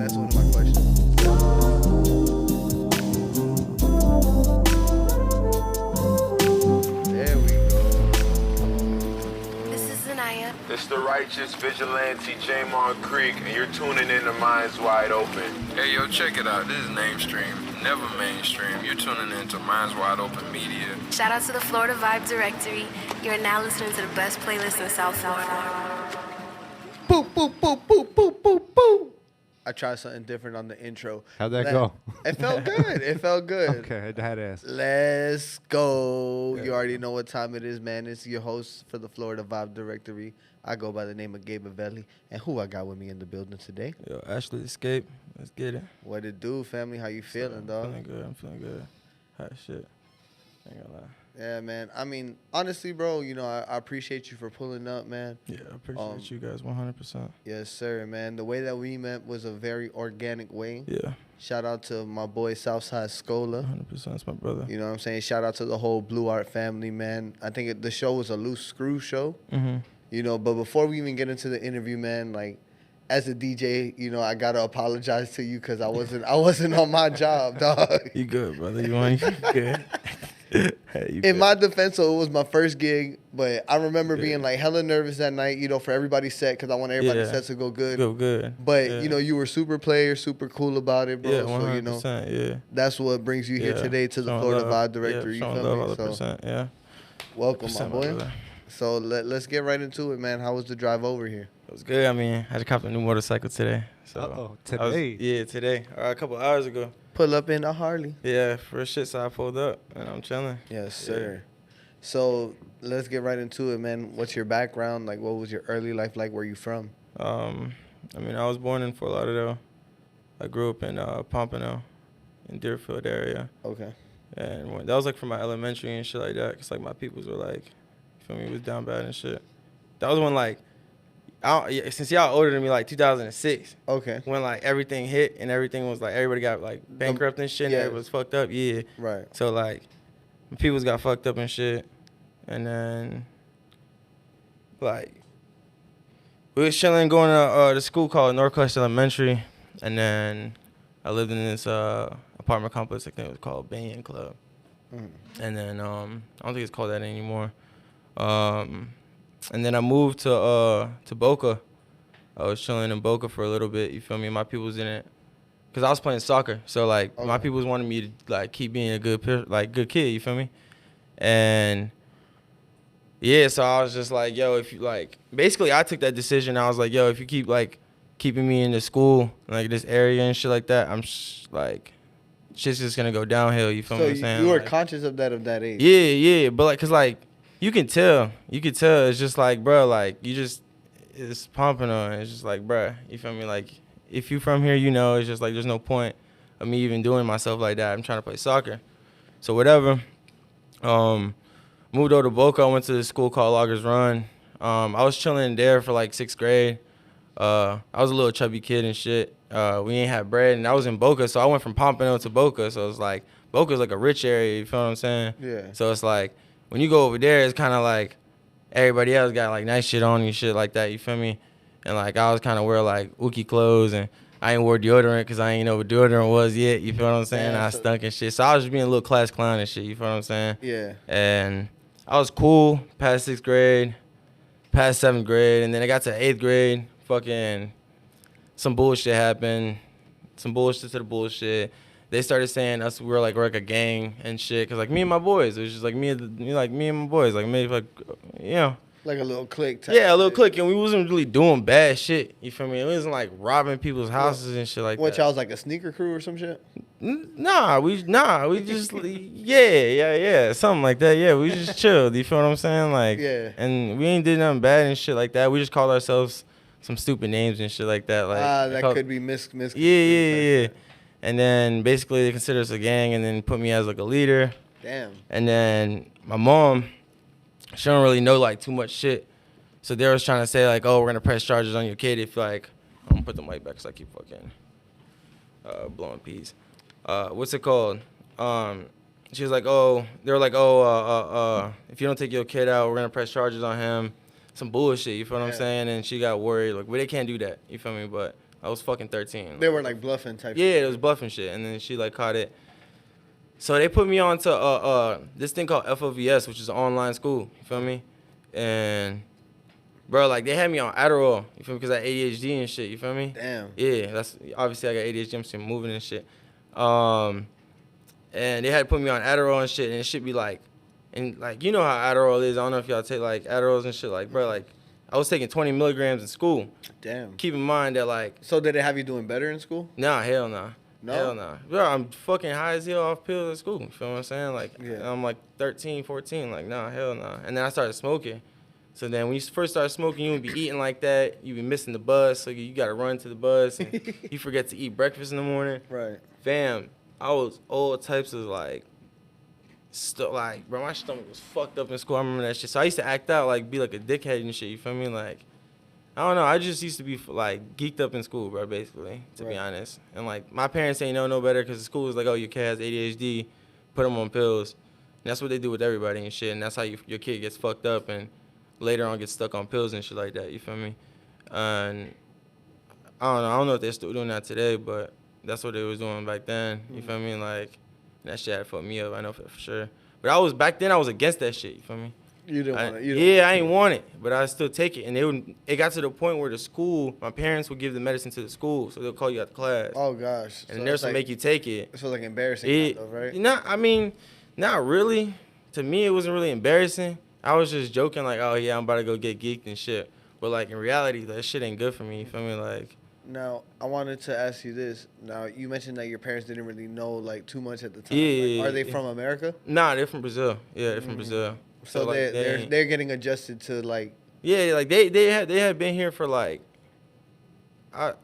That's one of my questions. There we go. This is Zanaya. It's the righteous vigilante Jamon Creek, and you're tuning in to Minds Wide Open. Hey, yo, check it out. This is Namestream, never mainstream. You're tuning in to Minds Wide Open Media. Shout out to the Florida Vibe Directory. You're now listening to the best playlist in South Florida. Boop, boop, boop, boop, boop, boop, boop. I tried something different on the intro. How'd that go? It felt good. It felt good. Okay, I had to ask. Let's go. Yeah. You already know what time it is, man. It's your host for the Florida Vibe Directory. I go by the name of Gabe Avelli. And who I got with me in the building today? Yo, Ashley Escape. Let's get it. What it do, family? How you feeling, dog? Feeling good. I'm feeling good. Hot shit. Ain't gonna lie. Yeah, man. I mean, honestly, bro, you know, I appreciate you for pulling up, man. Yeah, I appreciate you guys 100%. Yes, sir, man. The way that we met was a very organic way. Yeah, Shout out to my boy Southside Scola. 100%. That's my brother. You know what I'm saying? Shout out to the whole Blue Art family, man. I think the show was a loose screw show. Mm-hmm. You know, but before we even get into the interview, man, like, as a DJ, you know, I gotta apologize to you because I wasn't on my job, dog. You good, brother? You good? Hey, you In good. my defense, so it was my first gig, but I remember being like hella nervous that night, you know, for everybody's set because I want everybody's Yeah. sets to go good. Good. But Yeah. you know, you were super player, super cool about it, bro. Yeah, So you know, 100%. Yeah. that's what brings you here Yeah. today to the Showing Florida love. Vibe Directory. Yeah, You showing feel love me? So 100%. Yeah. welcome, my 100%, boy. brother. So let's get right into it, man. How was the drive over here? It was good. I mean, I had to cop a new motorcycle today. So Uh-oh, I was- today? yeah, today. A couple hours ago. Pull up in a Harley. Yeah, for shit, so I pulled up and I'm chilling. Yes, sir. So let's get right into it, man. What's your background? Like, what was your early life like? Where you from? I mean, I was born in Fort Lauderdale. I grew up in Pompano, in Deerfield area. Okay. And that was like for my elementary and shit like that. Cause like my peoples were like, you feel me, was down bad and shit. That was when like, since y'all older than me, like 2006, Okay. when like everything hit and everything was like, everybody got like bankrupt and shit and yeah. everybody was fucked up. Yeah. Right. So like, my peoples got fucked up and shit. And then, like, we was chilling going to the school called Northwest Elementary. And then I lived in this apartment complex, I think it was called Banyan Club. And then I don't think it's called that anymore. And then I moved to Boca. I was chilling in Boca for a little bit. You feel me? My people's in it, cause I was playing soccer. So like my Okay. people's wanted me to like keep being a good good kid. You feel me? And yeah, so I was just like, yo, if you like, basically I took that decision. I was like, yo, if you keep like keeping me in the school, like this area and shit like that, I'm like, shit's just gonna go downhill. You feel So me? What I'm saying? you were Like, conscious of that age. yeah, but like, cause like, you could tell, it's just like, bro, like, it's pumping on, it's just like, bro, you feel me? Like, if you from here, you know, it's just like, there's no point of me even doing myself like that. I'm trying to play soccer. So whatever, moved over to Boca, I went to this school called Loggers Run. I was chilling there for like 6th grade. I was a little chubby kid and shit. We ain't had bread, and I was in Boca, so I went from Pompano to Boca, so it's like, Boca's like a rich area, you feel what I'm saying? Yeah. So it's like, when you go over there, it's kind of like everybody else got like nice shit on and shit like that, you feel me? And like I was kind of wear like ookie clothes, and I ain't wore deodorant because I ain't know what deodorant was yet, you feel what I'm saying? Yeah, I so- stunk and shit. So I was just being a little class clown and shit, you feel what I'm saying? Yeah. And I was cool past 6th grade, past 7th grade, and then I got to 8th grade, fucking some bullshit happened, some bullshit to the bullshit. They started saying we were like a gang and shit, cause like me and my boys, it was just like me and my boys, like maybe like, you know, Like a little clique type. yeah, a little shit. clique, and we wasn't really doing bad shit. You feel me? It wasn't like robbing people's houses and shit like What, that. y'all was like a sneaker crew or some shit? Nah, we just yeah, something like that. Yeah, we just chilled. You feel what I'm saying? Like, Yeah. and we ain't did nothing bad and shit like that. We just called ourselves some stupid names and shit like that. Like, That called- could be mis. yeah. And then basically they consider us a gang, and then put me as like a leader. Damn. And then my mom, she don't really know like too much shit. So they was trying to say like, oh, we're gonna press charges on your kid if like, I'm gonna put the mic back because I keep fucking blowing peas. What's it called? She was like, oh, they were like, oh, if you don't take your kid out, we're gonna press charges on him. Some bullshit, you feel what I'm Yeah. saying? And she got worried, like, well, they can't do that, you feel me? But I was fucking 13. They were like bluffing type. Yeah, it was bluffing shit, and then she like caught it. So they put me on to this thing called FOVS, which is an online school. You feel me? And bro, like they had me on Adderall. You feel me? Because I had ADHD and shit. You feel me? Damn. Yeah, that's obviously I got ADHD. I'm still moving and shit. And they had put me on Adderall and shit, and it should be like, and like you know how Adderall is. I don't know if y'all take like Adderalls and shit. Like bro, like I was taking 20 milligrams in school. Damn. Keep in mind that like. So did it have you doing better in school? Nah, hell nah. No? Hell nah. Bro, I'm fucking high as hell off pills at school. You feel what I'm saying? Like, Yeah. I'm like 13, 14. Like, nah, hell nah. And then I started smoking. So then when you first start smoking, you would be eating like that. You be missing the bus. So you got to run to the bus. And you forget to eat breakfast in the morning. Right. Fam, I was all types of like, like, bro, my stomach was fucked up in school. I remember that shit. So I used to act out, like, be like a dickhead and shit. You feel me? Like, I don't know. I just used to be like geeked up in school, bro. Basically, to be honest. And like my parents ain't know no better because the school was like, oh, your kid has ADHD, put him on pills. And that's what they do with everybody and shit. And that's how your kid gets fucked up and later on gets stuck on pills and shit like that. You feel me? And I don't know if they're still doing that today, but that's what they was doing back then. You feel me? Like that shit had fucked me up. I know for sure. But back then I was against that shit. You feel me? You didn't want it. Yeah, I ain't want it, but I still take it. And it got to the point where the school, my parents would give the medicine to the school, so they'll call you out the class. Oh gosh. And the nurse will make you take it. It feels like embarrassing, kind of, right? Not really. To me, it wasn't really embarrassing. I was just joking, like, oh yeah, I'm about to go get geeked and shit. But like in reality, that shit ain't good for me. You feel me? Like. Now, I wanted to ask you this. Now, you mentioned that your parents didn't really know like too much at the time. Yeah. Like, are they from America? Nah, they're from Brazil. Yeah, they're from Brazil. So like, they're getting adjusted to like. Yeah, like they had been here for like,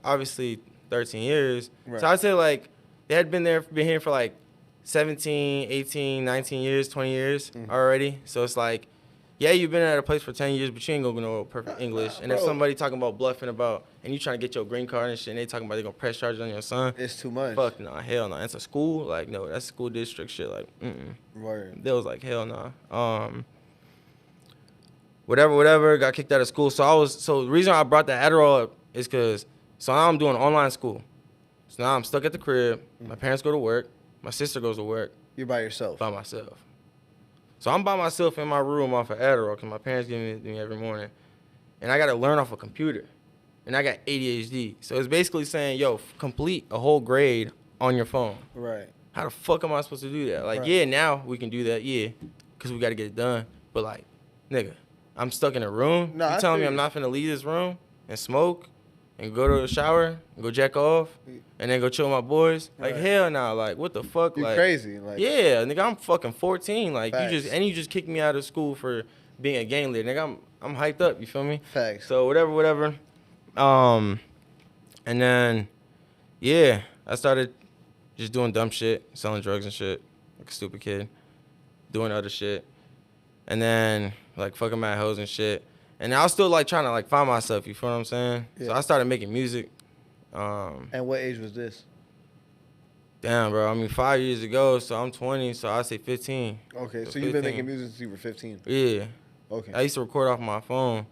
obviously 13 years. Right. So I'd say like they had been here for like 17, 18, 19 years, 20 years already. So it's like, yeah, you've been at a place for 10 years, but you ain't gonna know perfect English. And if Bro. somebody talking about bluffing about, and you trying to get your green card and shit, and they talking about they gonna press charges on your son, It's too much. fuck nah, hell no. It's a school, like no, that's school district shit, like Word. They was like hell nah. Whatever, got kicked out of school. So the reason I brought the Adderall up is because now I'm doing online school. So now I'm stuck at the crib. My parents go to work. My sister goes to work. You're by yourself. By myself. So I'm by myself in my room off of Adderall because my parents give it to me every morning. And I got to learn off a computer. And I got ADHD. So it's basically saying, yo, complete a whole grade on your phone. Right. How the fuck am I supposed to do that? Like, Right. yeah, now we can do that, yeah, because we got to get it done. But, like, nigga, I'm stuck in a room? No, You I telling me feel I'm you. not finna leave this room and smoke and go to the shower and go jack off and then go chill with my boys? Like, Right. hell no. Like, what the fuck? You Like, crazy. Like. yeah, nigga, I'm fucking 14. Like, Facts. you just kicked me out of school for being a gang leader. Nigga, I'm hyped up, you feel me? Facts. So, whatever. And then, yeah, I started just doing dumb shit, selling drugs and shit, like a stupid kid, doing other shit. And then, like, fucking mad hoes and shit. And I was still, like, trying to, like, find myself, you feel what I'm saying? So Yeah. I started making music. And what age was this? Damn, bro. I mean, 5 years ago, so I'm 20, so I'd say 15. Okay, So so you've been 15. making music since you were 15. Yeah. Okay. I used to record off my phone.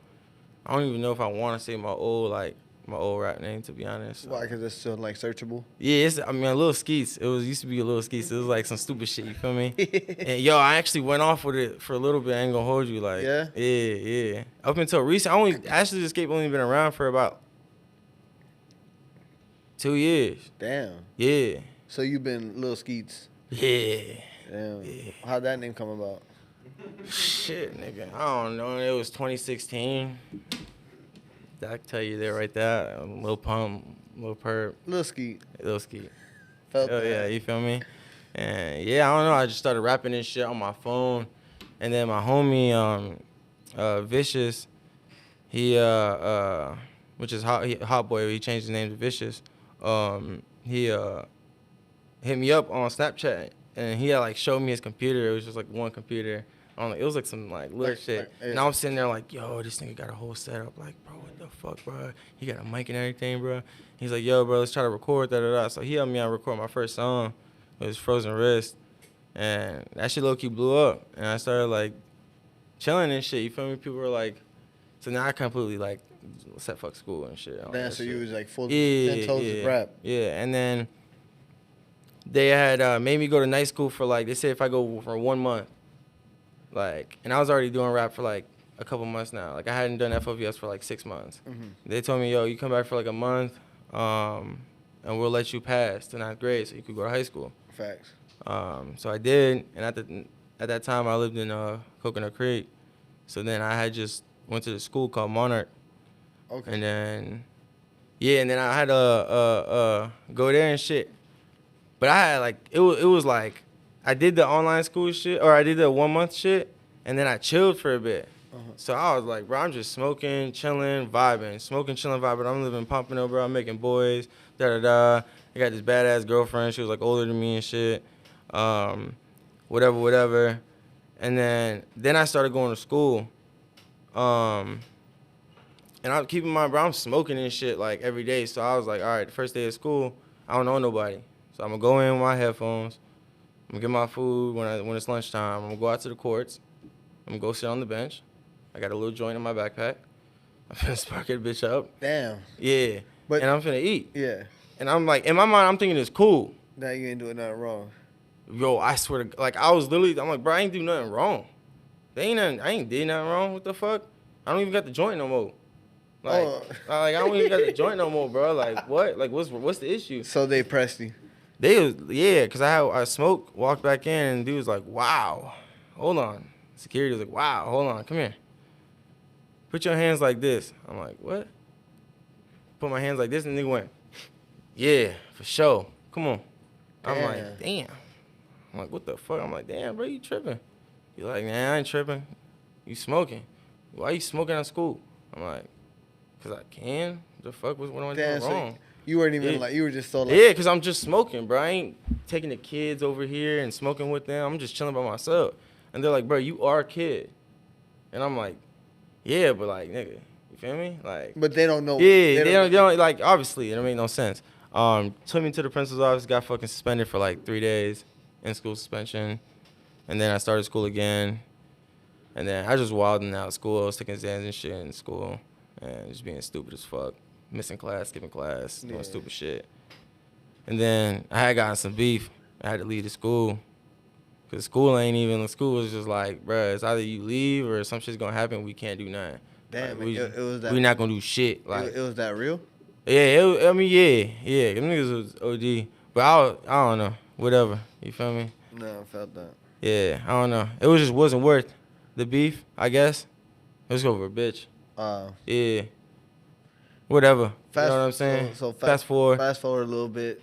I don't even know if I want to say my old rap name, to be honest. Why? Because it's still like searchable. Yeah, a Lil Skeets. It used to be a Lil Skeets. It was like some stupid shit, you feel me? And yo, I actually went off with it for a little bit. I ain't gonna hold you, like. Yeah? Yeah. Up until recent, Ashley Escape only been around for about 2 years. Damn. Yeah. So you've been Lil Skeets. Yeah. Damn. Yeah. How'd that name come about? Shit, nigga. I don't know. It was 2016. I can tell you there right there. Lil Pump, Lil Perp, Lil Skeet. Lil Skeet. Felt Oh that. yeah, you feel me? And yeah, I don't know. I just started rapping this shit on my phone, and then my homie, Vicious, he which is Hot Boy. He changed his name to Vicious. He hit me up on Snapchat, and he had like showed me his computer. It was just like one computer. It was like some like little shit. yeah. And I was sitting there like, yo, this nigga got a whole setup. Like, bro, what the fuck, bro? He got a mic and everything, bro. He's like, yo, bro, let's try to record that. So he helped me out record my first song. It was Frozen Wrist. And that shit low-key blew up. And I started like chilling and shit. You feel me? People were like, so now I completely like said fuck school and shit. Damn, so you was like full Yeah, 10 toes yeah, of rap. yeah. And then they had made me go to night school for like, they said if I go for 1 month, like, and I was already doing rap for like a couple months now. Like I hadn't done FOVS for like 6 months. They told me, yo, you come back for like a month, and we'll let you pass to 9th grade so you could go to high school. Facts. So I did, and at that time I lived in Coconut Creek. So then I had just went to the school called Monarch. Okay. And then, yeah, and then I had to go there and shit. But I had like, it was like, I did the online school shit, or I did the 1 month shit, and then I chilled for a bit. So I was like, bro, I'm just smoking, chilling, vibing. Smoking, chilling, vibing. I'm living Pompano, bro. I'm making boys, da-da-da. I got this badass girlfriend. She was like older than me and shit. Whatever. And then I started going to school. And I'm keeping in mind, bro, I'm smoking and shit like every day. So I was like, all right, the first day of school, I don't know nobody. So I'm gonna go in with my headphones. I'm gonna get my food when it's lunchtime. I'm gonna go out to the courts. I'm gonna go sit on the bench. I got a little joint in my backpack. I'm finna spark that bitch up. Damn. Yeah. And I'm finna eat. Yeah. And I'm like, in my mind, I'm thinking it's cool. Now you ain't doing nothing wrong. Yo, I swear to, like, I was literally, I'm like, bro, I ain't do nothing wrong. I ain't did nothing wrong. What the fuck? I don't even got the joint no more. Like, I don't even got the joint no more, bro. Like, what? Like, what's the issue? So they pressed you. Because I smoked, walked back in, and dude was like, wow. Hold on. Security was like, wow, hold on, come here. Put your hands like this. I'm like, what? Put my hands like this, and the nigga went, yeah, for sure. Come on. I'm like, damn. I'm like, what the fuck? I'm like, damn, bro, you tripping. You're like, nah, I ain't tripping. You smoking. Why you smoking at school? I'm like, because I can. The fuck? What am I doing wrong? You weren't even like, you were just so like. Yeah, because I'm just smoking, bro. I ain't taking the kids over here and smoking with them. I'm just chilling by myself. And they're like, bro, you are a kid. And I'm like, yeah, but like, nigga, you feel me? Like, but they don't know. Yeah, they don't like, obviously, it don't make no sense. Took me to the principal's office, got fucking suspended for like 3 days, in school suspension. And then I started school again. And then I just wilding out of school. I was taking exams and shit in school. And just being stupid as fuck. Missing class, skipping class, doing stupid shit. And then I had gotten some beef. I had to leave the school. Because school was just like, bruh, it's either you leave or some shit's going to happen. We can't do nothing. Damn, like, it was that. We not going to do shit. Like, it was that real? Yeah, yeah. Them niggas was OD. But I don't know. Whatever. You feel me? No, I felt that. Yeah, I don't know. It wasn't worth the beef, I guess. Let's go over a bitch. Yeah. Whatever. You know what I'm saying? So fast forward. Fast forward a little bit.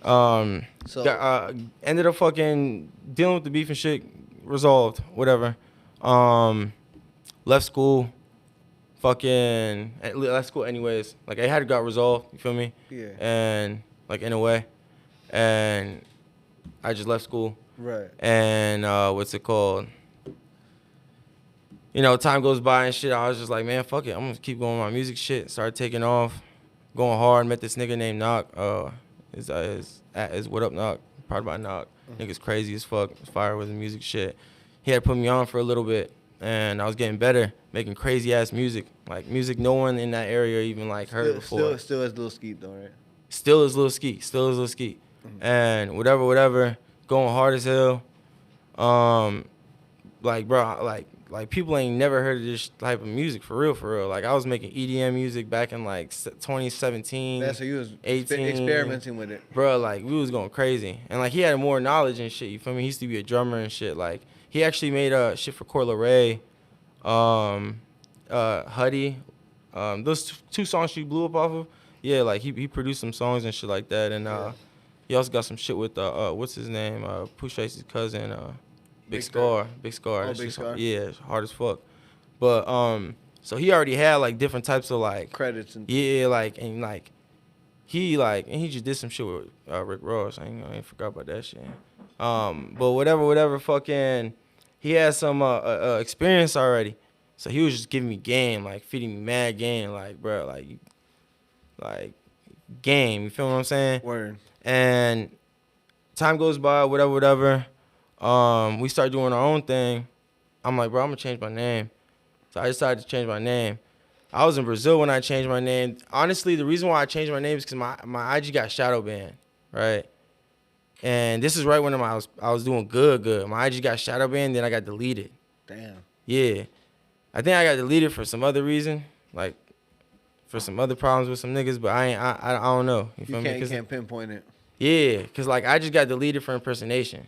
Ended up fucking dealing with the beef and shit. Resolved. Whatever. Left school. Fucking left school anyways. Like I had got resolved. You feel me? Yeah. And like in a way, and I just left school. Right. And what's it called? You know, time goes by and shit. I was just like, man, fuck it. I'm gonna keep going with my music shit. Started taking off, going hard. Met this nigga named Knock. Is what up, Knock? Proud by Knock. Nigga's crazy as fuck. Fire with the music shit. He had put me on for a little bit, and I was getting better, making crazy ass music. Like music no one in that area even like heard before. Still as Lil Skeet though, right? Still is Lil Skeet. And whatever. Going hard as hell. Like bro, like people ain't never heard of this type of music for real. Like I was making EDM music back in like 2017. Yeah, so you was 18, experimenting with it. Bro, like we was going crazy. And like he had more knowledge and shit, you feel me? He used to be a drummer and shit. Like he actually made shit for Coi Leray, Huddy. Those two songs she blew up off of. Yeah, like he produced some songs and shit like that. And he also got some shit with what's his name? Pusha's cousin, Big Scar. Big Scar. Oh, Big Scar. Yeah, it's hard as fuck. But so he already had like different types of like credits and he just did some shit with Rick Ross. I ain't forgot about that shit. But whatever fucking he had some experience already. So he was just giving me game, like feeding me mad game, like bro, like game. You feel what I'm saying? Word. And time goes by, whatever. We start doing our own thing. I'm like, bro, I'm gonna change my name. So I decided to change my name. I was in Brazil when I changed my name. Honestly, the reason why I changed my name is because my IG got shadow banned, right? And this is right when I was doing good. My IG got shadow banned, then I got deleted. Damn. Yeah, I think I got deleted for some other reason, like for some other problems with some niggas. But I don't know. You feel me? You can't pinpoint it. Yeah, cause like I just got deleted for impersonation,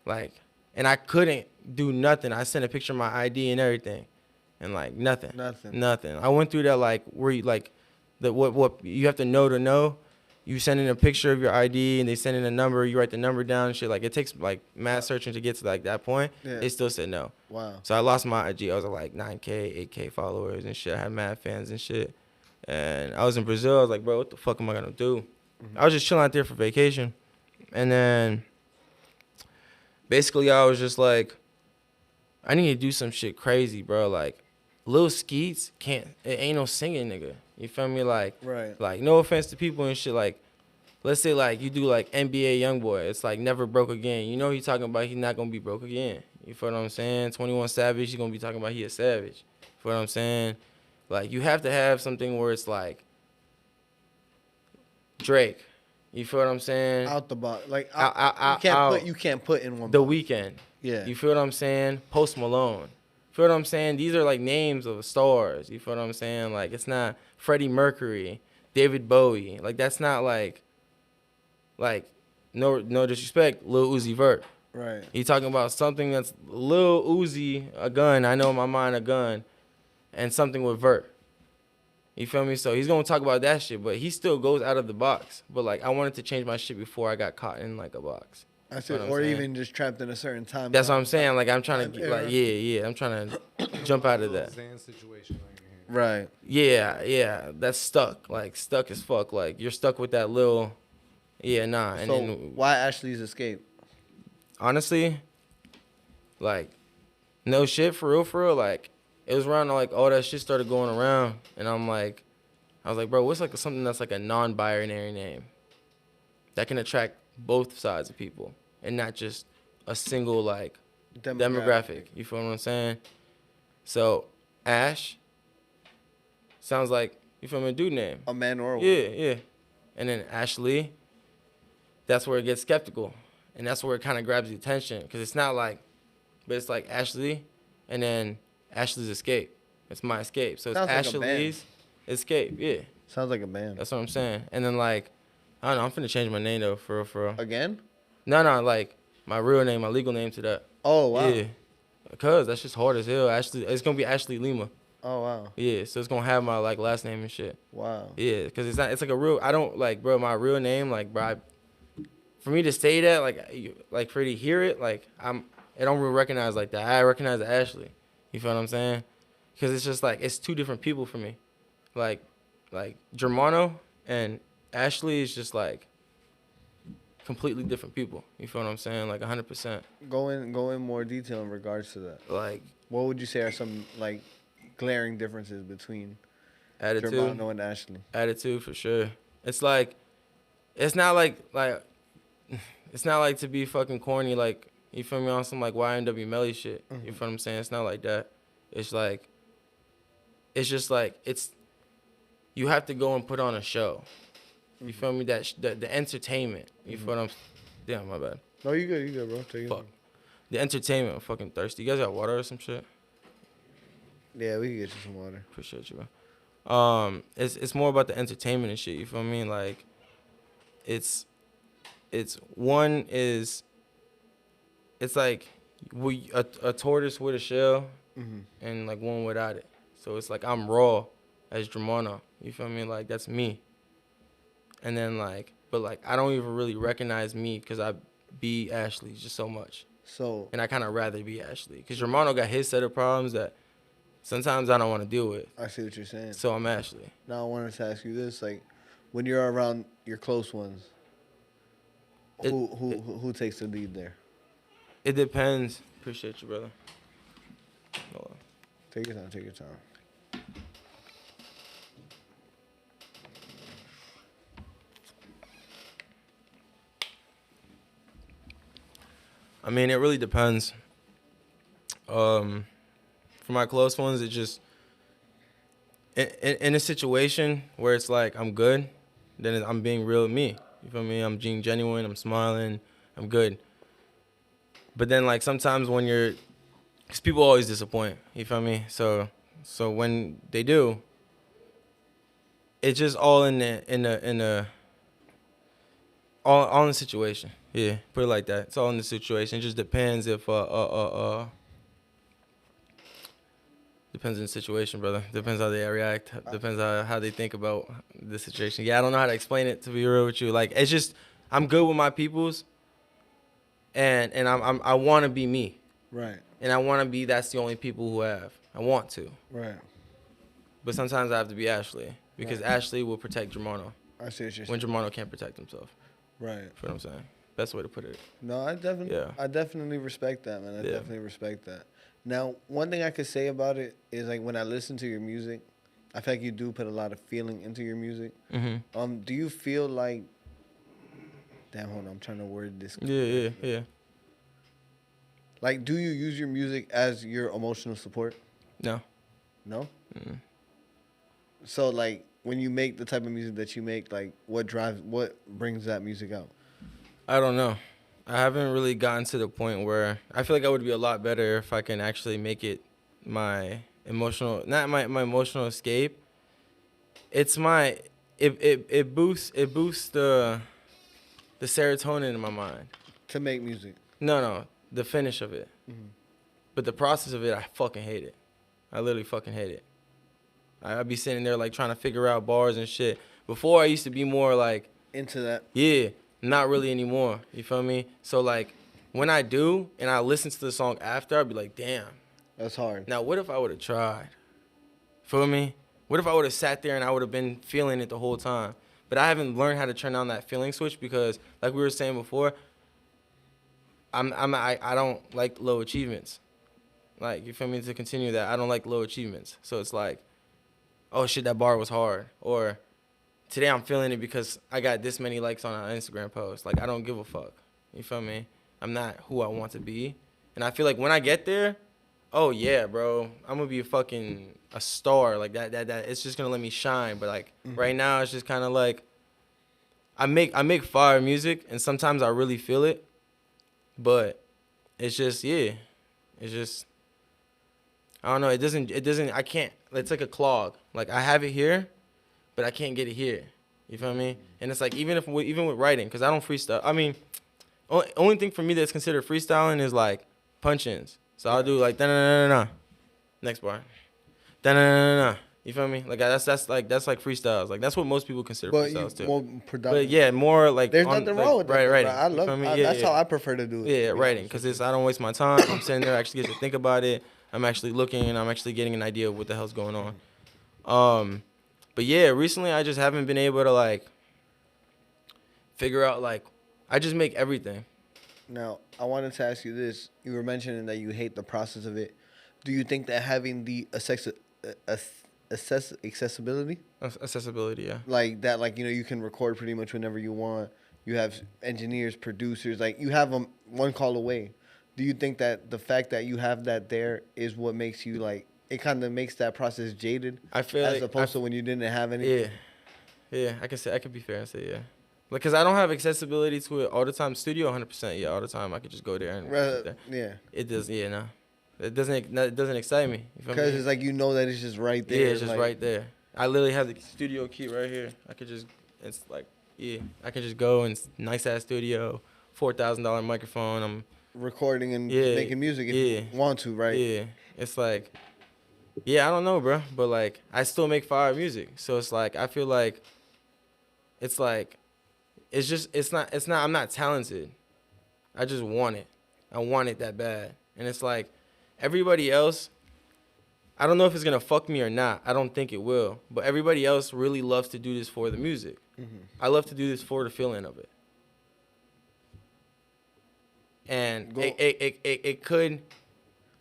like, and I couldn't do nothing. I sent a picture of my ID and everything, and like nothing. I went through that like where you like, what you have to know. You send in a picture of your ID and they send in a number. You write the number down and shit. Like it takes like mad searching to get to like that point. Yeah. They still said no. Wow. So I lost my IG. I was at like 9K, 8K followers and shit. I had mad fans and shit. And I was in Brazil. I was like, bro, what the fuck am I gonna do? I was just chilling out there for vacation. And then basically I was just like, I need to do some shit crazy, bro. Like Lil Skeets it ain't no singing nigga. You feel me? Like, Right. Like no offense to people and shit. Like, let's say like you do like NBA YoungBoy. It's like never broke again. You know he talking about he's not gonna be broke again. You feel what I'm saying? 21 Savage, he's gonna be talking about he a savage. You feel what I'm saying? Like you have to have something where it's like Drake. You feel what I'm saying? Out the box. Like you can't put in one. The box. Weeknd. Yeah. You feel what I'm saying? Post Malone. Feel what I'm saying? These are like names of stars. You feel what I'm saying? Like it's not Freddie Mercury, David Bowie. Like that's not like no disrespect, Lil Uzi Vert. Right. You talking about something that's Lil Uzi, a gun. I know in my mind a gun, and something with Vert. You feel me? So he's gonna talk about that shit, but he still goes out of the box. But like I wanted to change my shit before I got caught in like a box. That's it. Or even just trapped in a certain time. That's what I'm saying. Like I'm trying to get, like yeah. I'm trying to jump out of that. Situation right. Yeah. That's stuck. Like stuck as fuck. Like you're stuck with that little. Yeah, nah. And so then why Ashley's Escape? Honestly, like no shit for real. Like it was around like all that shit started going around, and I was like, bro, what's like something that's like a non-binary name that can attract both sides of people and not just a single like demographic. You feel what I'm saying? So Ash sounds like, you feel me, a dude name. A man or a woman. Yeah. And then Ashley, that's where it gets skeptical. And that's where it kind of grabs the attention. Because it's not like, but it's like Ashley and then Ashley's Escape. It's my escape. So it's Sounds like Ashley's Escape. Yeah. Sounds like a band. That's what I'm saying. And then like, I don't know, I'm finna change my name though, for real. Again? No, like my real name, my legal name to that. Oh, wow. Yeah. Because that's just hard as hell. Ashley, it's gonna be Ashley Lima. Oh, wow. Yeah, so it's gonna have my like last name and shit. Wow. Yeah, because it's like a real, I don't like, bro, my real name, like, bro, for me to say that, like for you to hear it, like, I don't really recognize like that. I recognize Ashley. You feel what I'm saying? Because it's just like, it's two different people for me. Like Germano and Ashley is just like completely different people. You feel what I'm saying? Like 100%. Go in more detail in regards to that. Like, what would you say are some like glaring differences between attitude, Germano and Ashley? Attitude for sure. It's like, it's not like it's not like to be fucking corny. Like, you feel me, on some like YNW Melly shit. You feel what I'm saying? It's not like that. It's like, it's just like you have to go and put on a show. You feel me? That the entertainment. You feel what I'm? Damn, my bad. No, you good, bro. Take Fuck. The entertainment. I'm fucking thirsty. You guys got water or some shit? Yeah, we can get you some water. Appreciate you, bro. It's more about the entertainment and shit. You feel me? Like, it's like a tortoise with a shell, and like one without it. So it's like I'm raw as Germano. You feel me? Like that's me. And then like, but like I don't even really recognize me because I be Ashley just so much. So. And I kind of rather be Ashley because Germano got his set of problems that sometimes I don't want to deal with. I see what you're saying. So I'm Ashley. Now I wanted to ask you this: like, when you're around your close ones, who takes the lead there? It depends. Appreciate you, brother. Hold on. Take your time. Take your time. I mean, it really depends. For my close ones, in a situation where it's like I'm good, then I'm being real with me. You feel me? I'm being genuine. I'm smiling. I'm good. But then like sometimes when because people always disappoint. You feel me? So when they do, it's just all in the all in the situation. Yeah, put it like that. It's all in the situation. It just depends if depends on the situation, brother. Depends how they react. Depends on how they think about the situation. Yeah, I don't know how to explain it, to be real with you. Like, it's just, I'm good with my peoples, and I want to be me. Right. And I want to be, that's the only people who have. I want to. Right. But sometimes I have to be Ashley, because Right. Ashley will protect Germano I see what you're when saying. Germano can't protect himself. Right. You know what I'm saying? Best way to put it. No, I definitely respect that, man. I Yeah. definitely respect that. Now, one thing I could say about it is like when I listen to your music, I feel like you do put a lot of feeling into your music. Mm-hmm. Do you feel like? Damn, hold on. I'm trying to word this. Yeah. Like, do you use your music as your emotional support? No. No. Mm-mm. So, like, when you make the type of music that you make, like, what brings that music out? I don't know. I haven't really gotten to the point where I feel like I would be a lot better if I can actually make it my emotional, not my emotional escape. It's my, it boosts the serotonin in my mind. To make music. No, the finish of it. Mm-hmm. But the process of it, I fucking hate it. I literally fucking hate it. I'd be sitting there like trying to figure out bars and shit. Before I used to be more like, Into that. yeah, not really anymore. You feel me? So like when I do and I listen to the song after, I'd be like, damn. That's hard. Now what if I would have tried? Feel me? What if I would have sat there and I would have been feeling it the whole time? But I haven't learned how to turn on that feeling switch because like we were saying before, I don't like low achievements. Like, you feel me? To continue that, I don't like low achievements. So it's like, oh shit, that bar was hard. Or today I'm feeling it because I got this many likes on an Instagram post. Like, I don't give a fuck. You feel me? I'm not who I want to be. And I feel like when I get there, oh yeah, bro, I'm gonna be a star. Like that it's just gonna let me shine. But like right now it's just kinda like I make fire music and sometimes I really feel it. But it's just I don't know, it doesn't I can't, it's like a clog. Like I have it here, but I can't get it here. You feel me? And it's like even with writing, because I don't freestyle. I mean, only thing for me that's considered freestyling is like punch-ins. So I'll do like da-na-na-na-na. Next bar. Da-na-na-na-na. You feel me? Like that's like freestyles. Like that's what most people consider freestyles too. More But productive. yeah, more like There's nothing wrong with that. right, Bro. I love it. that's how I prefer to do it. Yeah, writing, because I don't waste my time. I'm sitting there, I actually get to think about it. I'm actually looking and I'm actually getting an idea of what the hell's going on. But yeah, recently I just haven't been able to like figure out like I just make everything. Now, I wanted to ask you this. You were mentioning that you hate the process of it. Do you think that having the accessibility, Accessibility, yeah. like that, like, you know, you can record pretty much whenever you want. You have engineers, producers, like you have them one call away. Do you think that the fact that you have that there is what makes you like, it kind of makes that process jaded? I feel as like opposed to when you didn't have anything? Yeah, I could be fair and say yeah. Like, cause I don't have accessibility to it all the time. Studio, 100%, yeah, all the time. I could just go there and sit there. Yeah. It does, yeah, no. It doesn't excite me. You feel me? Because it's like, you know that it's just right there. Yeah, it's just like, right there. I literally have the studio key right here. I could just, it's like, yeah, I can just go and nice ass studio, $4,000 microphone. I'm recording and making music if you want to, right? Yeah, it's like, yeah, I don't know, bro, but like I still make fire music, so it's like I feel like, it's like, it's not. I'm not talented. I just want it. I want it that bad, and it's like everybody else. I don't know if it's gonna fuck me or not. I don't think it will, but everybody else really loves to do this for the music. Mm-hmm. I love to do this for the feeling of it. And it could,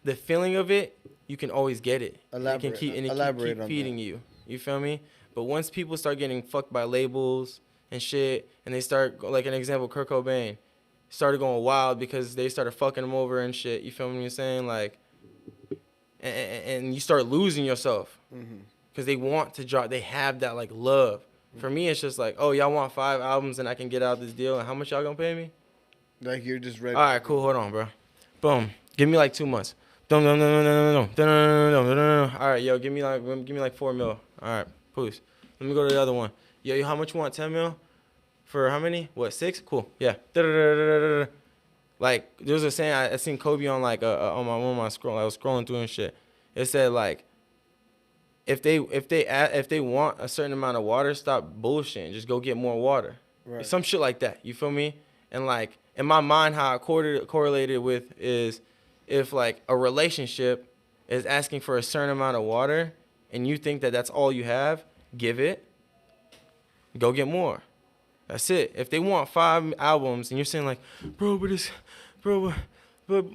the feeling of it, you can always get it. Elaborate. It can Elaborate keep on feeding that. you. You feel me? But once people start getting fucked by labels and shit, and they start, like an example, Kurt Cobain started going wild because they started fucking him over and shit. You feel me? What I'm saying? Like, and you start losing yourself. Mm-hmm. because they want to drop. They have that like love. For me, it's just like, oh, y'all want 5 albums and I can get out this deal, and how much y'all gonna pay me? Like you're just ready. All right, cool. Hold on, bro. Boom. Give me like 2 months. Dum dum dum dum dum dum dum dum dum. All right, yo, give me like 4 mil. All right, please. Let me go to the other one. Yo, how much you want? 10 mil? For how many? What, 6? Cool. Yeah. Like, there was a saying, I seen Kobe on like on my scroll. I was scrolling through and shit. It said like, if they want a certain amount of water, stop bullshitting. Just go get more water. Right. Some shit like that. You feel me? And like in my mind, how I correlated with is if like a relationship is asking for a certain amount of water, and you think that that's all you have, give it. Go get more. That's it. If they want 5 albums and you're saying like, but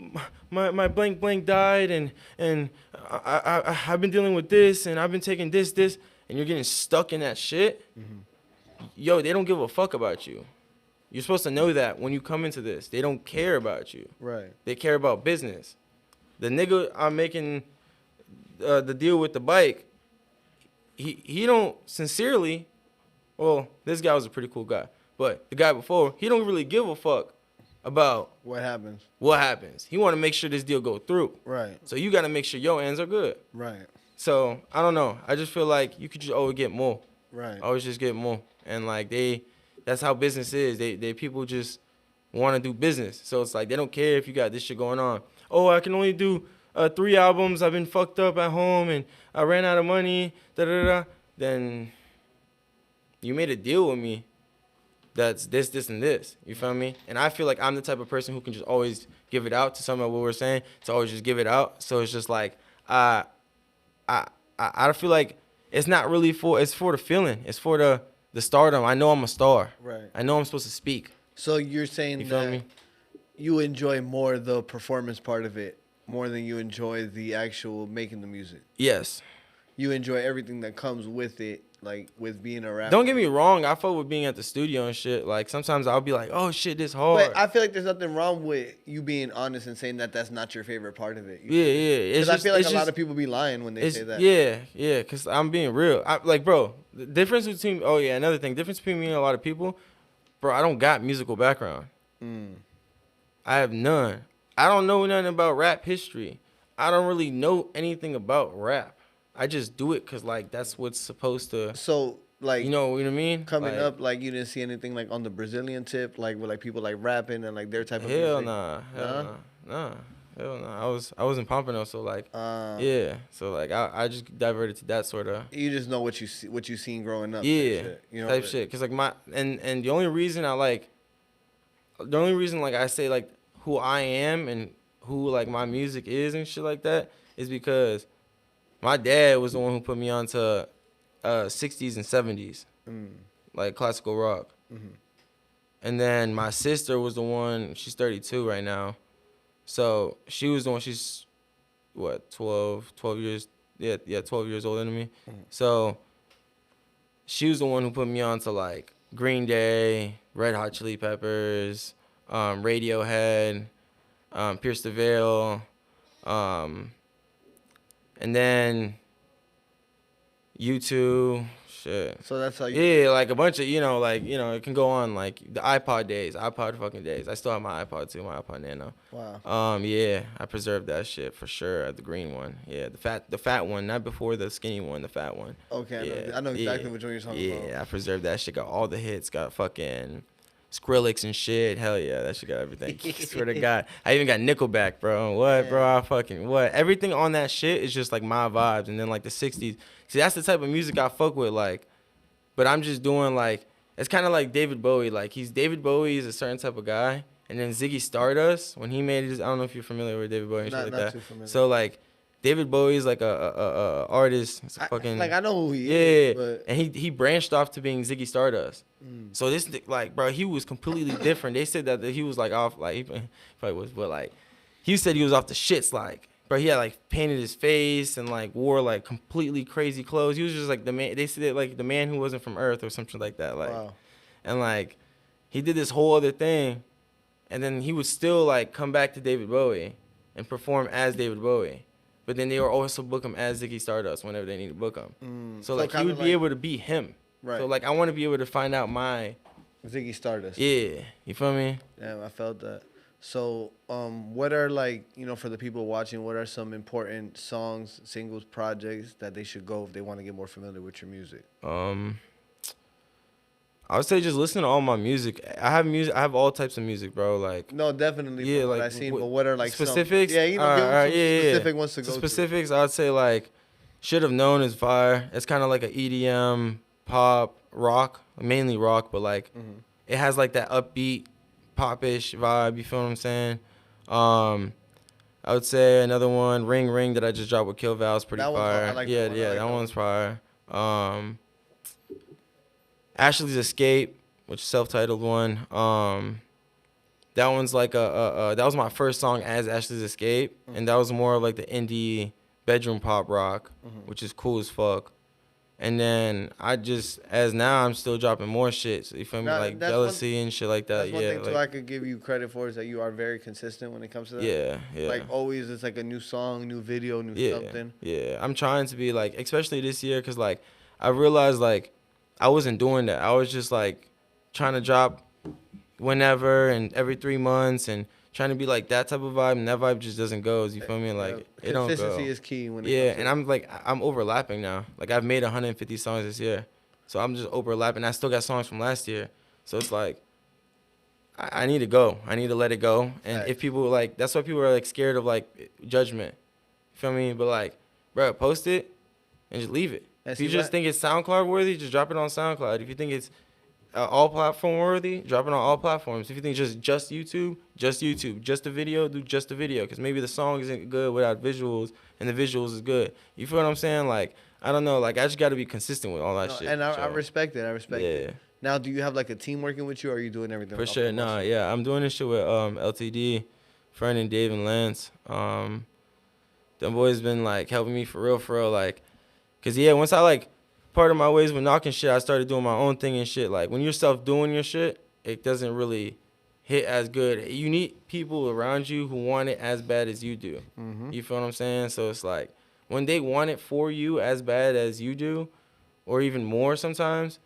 my blank blank died and I've been dealing with this and I've been taking this, and you're getting stuck in that shit, yo, they don't give a fuck about you. You're supposed to know that when you come into this. They don't care about you. Right. They care about business. The nigga I'm making the deal with the bike, he don't sincerely, well, this guy was a pretty cool guy, but the guy before, he don't really give a fuck about What happens? He want to make sure this deal go through. Right. So you got to make sure your ends are good. Right. So I don't know. I just feel like you could just always get more. Right. Always just get more. And like that's how business is. They people just want to do business. So it's like they don't care if you got this shit going on. Oh, I can only do 3 albums. I've been fucked up at home and I ran out of money. Then you made a deal with me. That's this, and this. You feel me? And I feel like I'm the type of person who can just always give it out to some of what we're saying. To always just give it out. So it's just like I feel like it's not really it's for the feeling. It's for the stardom. I know I'm a star. Right. I know I'm supposed to speak. So you're saying You feel that me? you enjoy more the performance part of it more than you enjoy the actual making the music. Yes. You enjoy everything that comes with it, like with being a rapper. Don't get me wrong. I fuck with being at the studio and shit. Like sometimes I'll be like, oh shit, this hard. But I feel like there's nothing wrong with you being honest and saying that that's not your favorite part of it. Yeah. Because I feel like a lot of people be lying when they say that. Yeah, because I'm being real. Like, bro, the difference between, another thing, difference between me and a lot of people, bro, I don't got musical background. I have none. I don't know nothing about rap history. I don't really know anything about rap. I just do it because, like, that's what's supposed to, So, like, you know what I mean? coming Like, up, like, you didn't see anything, like, on the Brazilian tip, like, with, like, people, like, rapping and, like, their type of Hell music? nah. Hell nah. I was in Pompano, so, like, Yeah. So, like, I just diverted to that sort of. You just know what you seen growing up. Yeah, type shit, you know? type shit. Cause like and the only reason I say like who I am and who like my music is and shit like that is because my dad was the one who put me onto 60s and 70s, like classical rock. And then my sister was the one. She's 32 right now, so she was the one. She's what 12 years. Yeah, 12 years older than me. So she was the one who put me on to like Green Day, Red Hot Chili Peppers, Radiohead, Pierce the Veil, and then U2, shit. So that's how you. Yeah, like a bunch of, it can go on, like the iPod fucking days. I still have my iPod too, my iPod Nano. Wow. Yeah, I preserved that shit for sure, the green one. Yeah, the fat one, not before the skinny one, the fat one. Okay, Yeah, I know exactly which one you're talking about. Yeah, I preserved that shit, got all the hits, got fucking Skrillex and shit. Hell yeah, that shit got everything. Swear to God. I even got Nickelback, bro. What, bro? I fucking, what? Everything on that shit is just like my vibes. And then like the 60s. See, that's the type of music I fuck with, like, but I'm just doing like, it's kind of like David Bowie. Like, David Bowie is a certain type of guy. And then Ziggy Stardust, when he made his, I don't know if you're familiar with David Bowie and shit like that. Too familiar. So like, David Bowie is like a artist. It's a fucking, I know who he is. But and he branched off to being Ziggy Stardust. So this, like, bro, he was completely different. They said that he was like off, like, he probably was, but like, he said he was off the shits, like, bro, he had like painted his face and like wore like completely crazy clothes. He was just like the man. They said like the man who wasn't from Earth or something like that. Like, wow. And like, he did this whole other thing, and then he would still like come back to David Bowie and perform as David Bowie. but then they would also book him as Ziggy Stardust whenever they need to book him. So like he kinda would be able to be him. Right. So like I want to be able to find out my Ziggy Stardust. yeah. You feel me? Damn, I felt that. So, what are like, for the people watching, what are some important songs, singles, projects that they should go if they want to get more familiar with your music? I would say just listen to all my music. I have music. I have all types of music, bro. Like No, definitely. yeah, from what like I've seen, but what are like specifics? Some, yeah, give them some specific yeah. ones to go Specifics, I'd say like Should Have Known is fire. It's kind of like a EDM, pop, rock, mainly rock, but like it has like that upbeat, pop-ish vibe. You feel what I'm saying? I would say another one, Ring Ring, that I just dropped with Kill Val, is pretty That one's fire. fire. I like yeah, that one. I yeah, like that that one's fire. Ashley's Escape, which is self-titled one. That one's like that was my first song as Ashley's Escape, and that was more of like the indie bedroom pop rock, which is cool as fuck. And then I'm still dropping more shit. So you feel me? Nah, Like that's Jealousy and shit like that. That's one Yeah, thing too like, I could give you credit for is that you are very consistent when it comes to that. yeah, yeah. Like always, it's like a new song, new video, new something. Yeah, I'm trying to be like, especially this year, because like I realized like I wasn't doing that. I was just like trying to drop whenever and every 3 months and trying to be like that type of vibe, and that vibe just doesn't go. You feel me? Like it don't go. Consistency is key when it Yeah, comes to and I'm overlapping now. Like I've made 150 songs this year, so I'm just overlapping. I still got songs from last year, so it's like I need to go. I need to let it go. And if people like, that's why people are like scared of like judgment. You feel me? But like, bro, post it and just leave it. If you just think it's SoundCloud worthy, just drop it on SoundCloud. If you think it's all platform worthy, drop it on all platforms. If you think just YouTube, just YouTube. Just a video, do just a video. Because maybe the song isn't good without visuals, and the visuals is good. You feel what I'm saying? Like, I don't know. Like, I just got to be consistent with all that shit. And I respect it. I respect Yeah. it. Now, do you have like a team working with you, or are you doing everything? For off sure. the Nah, muscle? yeah. I'm doing this shit with LTD, Fern and Dave and Lance. Them boys been like helping me for real. Like, cause yeah, once I like part of my ways with knocking shit, I started doing my own thing and shit. Like when you're self doing your shit, it doesn't really hit as good. You need people around you who want it as bad as you do. You feel what I'm saying? So it's like when they want it for you as bad as you do, or even more sometimes,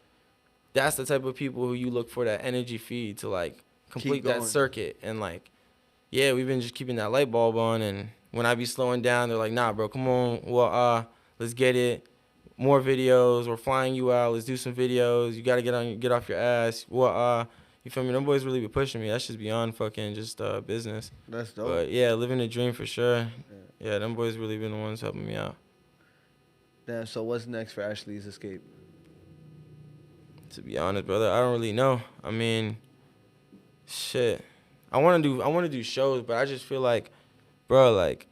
that's the type of people who you look for that energy feed to like complete that circuit. And like, yeah, we've been just keeping that light bulb on. And when I be slowing down, they're like, nah, bro, come on. Well, let's get it. More videos. We're flying you out. Let's do some videos. You got to get off your ass. Well, you feel me? Them boys really be pushing me. That's just beyond fucking just business. That's dope. But yeah, living the dream for sure. Yeah, them boys really been the ones helping me out. Damn, so what's next for Ashley's Escape? To be honest, brother, I don't really know. I mean, shit. I want to do shows, but I just feel like, bro, like,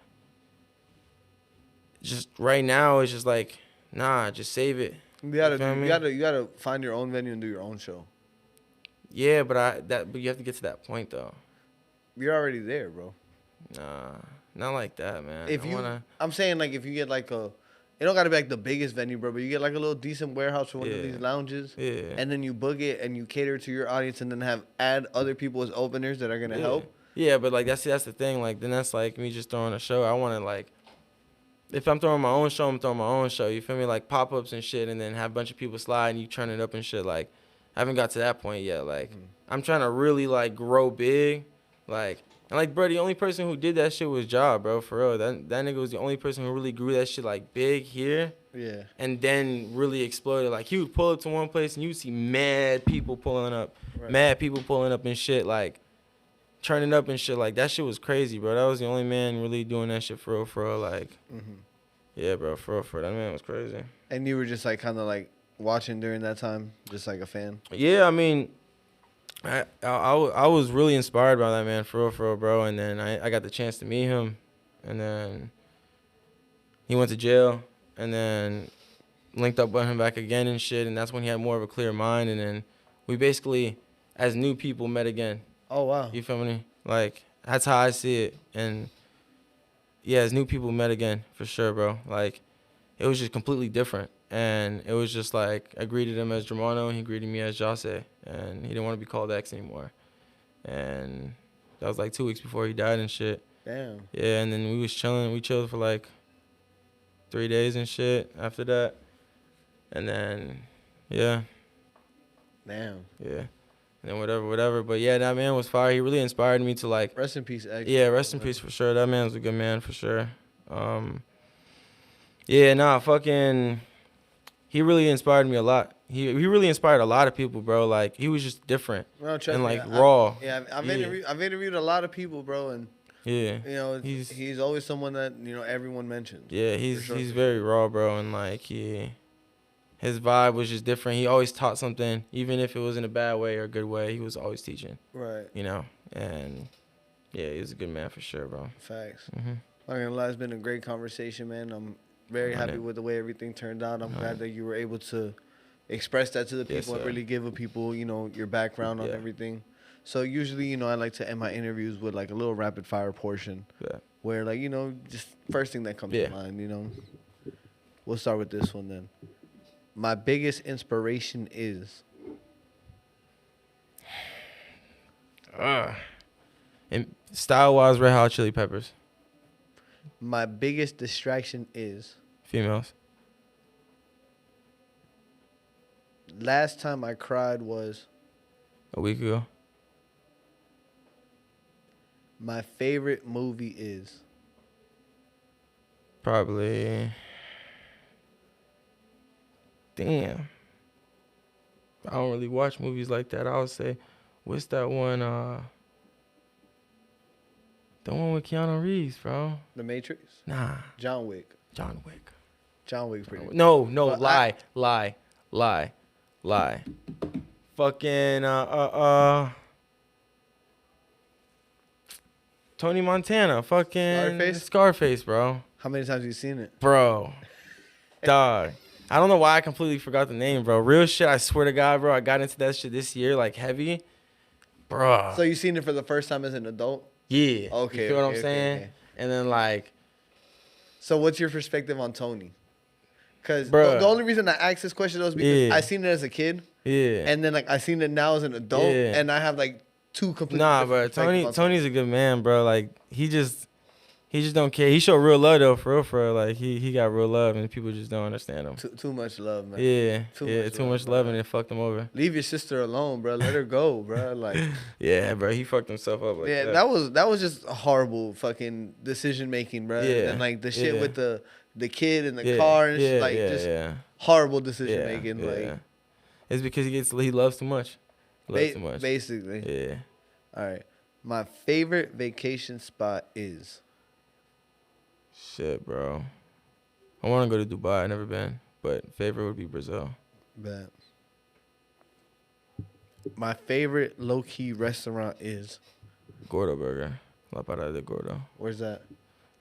just right now it's just like, nah, just save it. You gotta find your own venue and do your own show. Yeah, but you have to get to that point though. You're already there, bro. Nah, not like that, man. I'm saying like if you get like it don't gotta be like the biggest venue, bro, but you get like a little decent warehouse for one of these lounges. Yeah. And then you book it and you cater to your audience and then add other people as openers that are gonna help. Yeah, but like that's the thing. Like then that's like me just throwing a show. I wanna like, if I'm throwing my own show, I'm throwing my own show. You feel me? Like pop-ups and shit, and then have a bunch of people slide and you turn it up and shit. Like I haven't got to that point yet. Like I'm trying to really like grow big. Like, and like, bro, the only person who did that shit was Ja, bro, for real. That nigga was the only person who really grew that shit like big here. Yeah. And then really exploded. Like he would pull up to one place and you would see mad people pulling up. Right. Mad people pulling up and shit, like turning up and shit. Like that shit was crazy, bro. That was the only man really doing that shit for real. Like, yeah, bro, for real. That man was crazy. And you were just like kind of like watching during that time, just like a fan. Yeah, I mean, I was really inspired by that man, for real, bro. And then I got the chance to meet him, and then he went to jail, and then linked up with him back again and shit. And that's when he had more of a clear mind. And then we basically, as new people, met again. Oh wow. You feel me? Like that's how I see it. And yeah, as new people met again, for sure, bro. Like it was just completely different. And it was just like, I greeted him as Germano, and he greeted me as Jose. And he didn't want to be called X anymore. And that was like 2 weeks before he died and shit. Damn. Yeah, and then we was chilling. We chilled for like 3 days and shit after that. And then, yeah. Damn. Yeah. And then whatever. But yeah, that man was fire. He really inspired me to like. Rest in peace, X. Yeah, rest in peace for sure. That man's a good man for sure. Yeah, nah, fucking. He really inspired me a lot. He really inspired a lot of people, bro. Like he was just different No, trust and me, like raw. I've Yeah. interviewed a lot of people, bro, and Yeah. you know he's always someone that everyone mentions. Yeah, he's sure. he's very raw, bro, and like his vibe was just different. He always taught something, even if it was in a bad way or a good way. He was always teaching, Right. you know. And yeah, he was a good man for sure, bro. Facts. Mhm. Not gonna lie, it's been a great conversation, man. I'm very happy with the way everything turned out. I'm glad that you were able to express that to the Yes, people and sir. really give the people, your background on Yeah. everything. So usually, I like to end my interviews with like a little rapid fire portion Yeah. where like, just first thing that comes Yeah. to mind, We'll start with this one then. My biggest inspiration is And style-wise, Red Hot Chili Peppers, my biggest distraction is females. last time I cried was A week ago. my favorite movie is Probably. Damn. I don't really watch movies like that. I would say, what's that one? The one with Keanu Reeves, bro. The Matrix, Nah, John Wick. John Wick. John Wick pretty much. No, But lie. Fucking Tony Montana, fucking Scarface, bro. How many times have you seen it? Bro. Dog. I don't know why I completely forgot the name, bro. Real shit, I swear to God, bro. I got into that shit this year, like heavy. Bro. So you seen it for the first time as an adult? Yeah. Okay, You feel what okay, I'm saying? okay. And then like, So what's your perspective on Tony? Because Bruh. the only reason I asked this question was because Yeah. I seen it as a kid, yeah. and then like I seen it now as an adult, Yeah. and I have like two completely Nah, different bro. perspectives on Tony's a good man, bro. Like he just don't care. He showed real love though, for real. Like he got real love, and people just don't understand him. Too much love, man. Yeah, Too too much much love, love, and it fucked him over. Leave your sister alone, bro. Let her go, bro. Like, Yeah, bro. He fucked himself up like yeah, that. that was just a horrible fucking decision making, bro. Yeah, And like the shit yeah. with the kid in the Yeah, car and shit, yeah, like yeah, just yeah. horrible decision Yeah, making. yeah. Like, It's because he loves too much. Loves too much. basically. Yeah. All right. My favorite vacation spot is Shit, bro. I want to go to Dubai. I've never been, but favorite would be Brazil. that. My favorite low key restaurant is Gordo Burger. La Parada de Gordo. where's that?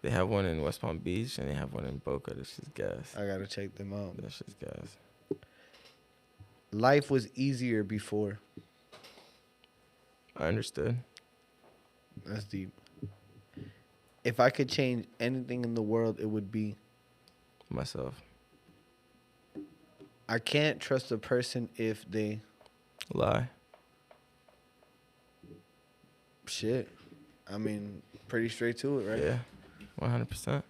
They have one in West Palm Beach and they have one in Boca. This shit's gas. I gotta check them out. That shit's gas. Life was easier before. I understood. That's deep. If I could change anything in the world, it would be Myself. I can't trust a person if they Lie. shit. I mean, pretty straight to it, right? Yeah. 100%.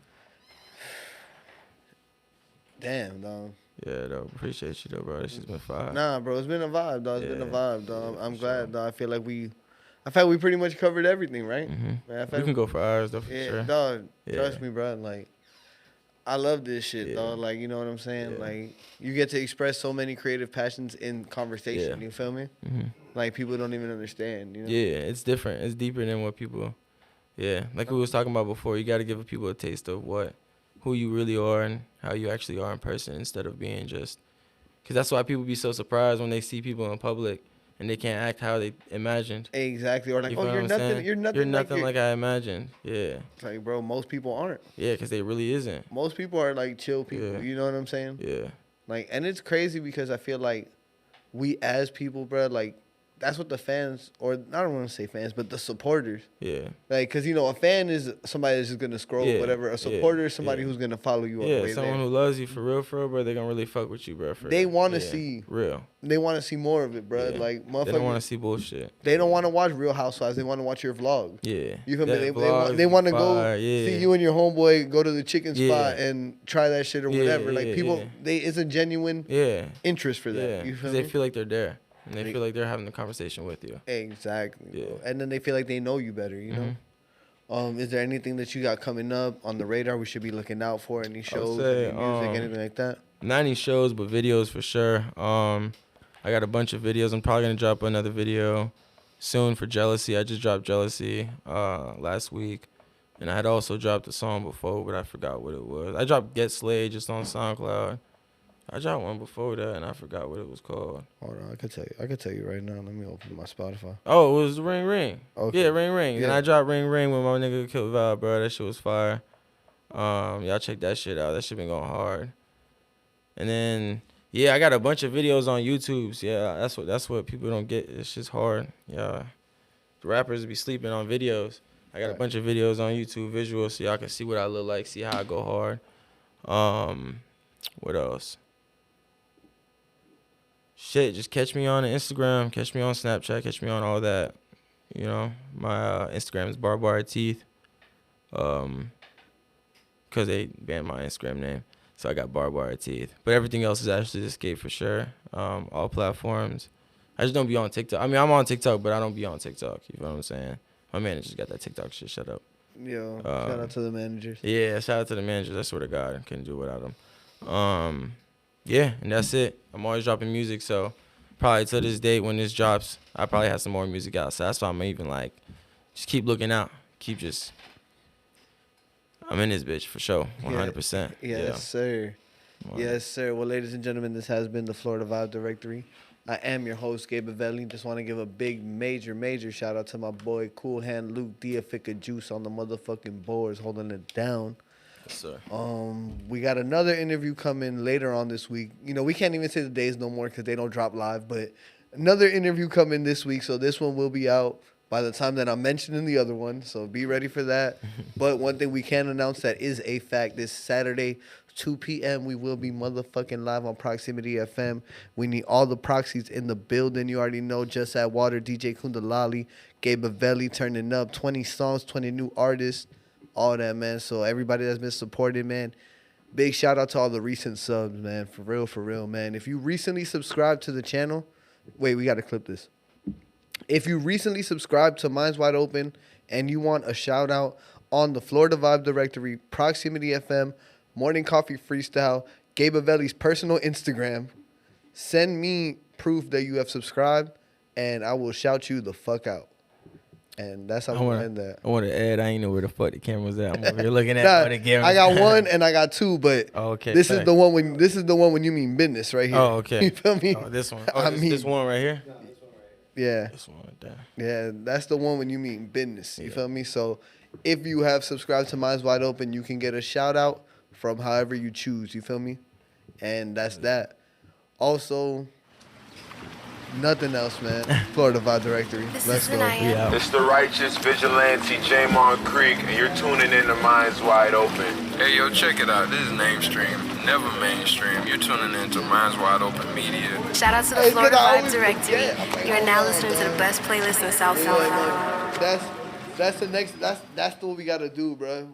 Damn, dog. Yeah, though. Appreciate you, though, bro. This shit's been fire. Nah, bro, it's been a vibe, dog. It's been a Yeah. vibe, dog. I'm For glad, sure. dog. I felt we pretty much covered everything, right? Mm-hmm. Man, I We felt can go for hours, though, for yeah, sure. dog. Yeah. Trust me, bro. Like, I love this shit, Yeah. dog. Like, you know what I'm saying? Yeah. Like, you get to express so many creative passions in conversation. Yeah. You feel me? Mm-hmm. Like, people don't even understand. You know? Yeah, it's different. It's deeper than what people. Yeah, like we was talking about before. You got to give people a taste of who you really are and how you actually are in person, instead of being just. Because that's why people be so surprised when they see people in public and they can't act how they imagined. Exactly. Or like, You oh, feel you're what I'm nothing. saying? You're nothing. You're nothing like you're-" I imagined. Yeah, It's like, bro, most people aren't. yeah, because they really isn't. Most people are like chill people. Yeah. You know what I'm saying? Yeah, Like, and it's crazy because I feel like we as people, bro, like that's what the fans, or I don't want to say fans, but the supporters. Yeah. Like, cause a fan is somebody that's just gonna scroll, Yeah, whatever. A supporter is somebody yeah. who's gonna follow you all the Yeah, way someone there. who loves you for real, bro. They gonna really fuck with you, bro. They want to yeah, see, real. they want to see more of it, bro. Yeah. Like, They don't motherfuckers, want to see bullshit. they don't want to watch Real Housewives. They want to watch your vlog. Yeah. You feel me? That vlogs They want to be go fire, yeah. see you and your homeboy go to the chicken Yeah. spot and try that shit or Yeah, whatever. Like yeah, people, yeah. it's a genuine Yeah. interest for that. Yeah. You 'Cause feel they me? feel like they're there. And they feel like they're having a conversation with you. Exactly. Yeah. Bro. And then they feel like they know you better. You know. Is there anything that you got coming up on the radar we should be looking out for? Any shows, say, any music, anything like that? Not any shows, but videos for sure. I got a bunch of videos. I'm probably gonna drop another video soon for Jealousy. I just dropped Jealousy last week, and I had also dropped a song before, but I forgot what it was. I dropped Get Slayed just on SoundCloud. I dropped one before that, and I forgot what it was called. Hold on, I could tell you right now. Let me open my Spotify. Oh, it was Ring Ring. Okay. Yeah, Ring Ring. And Yeah. I dropped Ring Ring with my nigga Kill Val, bro. That shit was fire. Y'all check that shit out. That shit been going hard. And then yeah, I got a bunch of videos on YouTube. Yeah, that's what people don't get. It's just hard. Yeah, the rappers be sleeping on videos. I got a bunch of videos on YouTube, visuals, so y'all can see what I look like, see how I go hard. What else? Shit, just catch me on Instagram, catch me on Snapchat, catch me on all that. You know, my Instagram is Barbara Teeth. Cause they banned my Instagram name, so I got Barbara Teeth. But everything else is actually Escape for sure. All platforms. I just don't be on TikTok. I mean, I'm on TikTok, but I don't be on TikTok. You know what I'm saying? My manager's got that TikTok shit. Shut up. Yo, shout out to the managers. Yeah, shout out to the managers. I swear to God, I couldn't do it without them. Yeah, and that's it. I'm always dropping music, so probably to this date when this drops, I probably have some more music out. So that's why I'm even like, just keep looking out. I'm in this bitch for sure, 100%. Yes, sir. Yes, sir. Well, ladies and gentlemen, this has been the Florida Vibe Directory. I am your host, Gabe Avelli. Just want to give a big, major shout out to my boy, Cool Hand Luke Diafica Juice on the motherfucking boards, holding it down. Yes, sir. We got another interview coming later on this week. You know, we can't even say the days no more because they don't drop live, but another interview coming this week. So this one will be out by the time that I'm mentioning the other one. So be ready for that. But one thing we can announce that is a fact, this Saturday, 2 p.m., we will be motherfucking live on Proximity FM. We need all the proxies in the building. You already know, Just Add Water, DJ Kundalali, Gabe Avelli turning up, 20 songs, 20 new artists, all that, man. So everybody that's been supported, man, big shout out to all the recent subs, man. For real, man. If you recently subscribed to the channel, wait, we got to clip this. If you recently subscribed to Minds Wide Open and you want a shout out on the Florida Vibe Directory, Proximity FM, Morning Coffee Freestyle, Gabe Avelli's personal Instagram, send me proof that you have subscribed and I will shout you the fuck out. And that's how we end that. I want to add, I ain't know where the fuck the camera's at. I'm over here looking at the camera. I got one and I got two, but okay, this is the one when you mean business right here. Oh, okay. You feel me? Oh, this one. Oh, this one right here? Yeah. This one right there. Yeah, that's the one when you mean business. You feel me? So if you have subscribed to Minds Wide Open, you can get a shout out from however you choose. You feel me? And that's that. Also, nothing else, man. Florida Vibe Directory. Let's go. Yeah. It's the righteous vigilante Jamon Creek, and you're tuning in to Minds Wide Open. Hey, yo, check it out. This is Namestream, never mainstream. You're tuning in to Minds Wide Open Media. Shout out to the Hey, Florida kid, I Vibe always Directory. forget. You're now listening to the best playlist in South Florida. That's the next. That's what we gotta do, bro.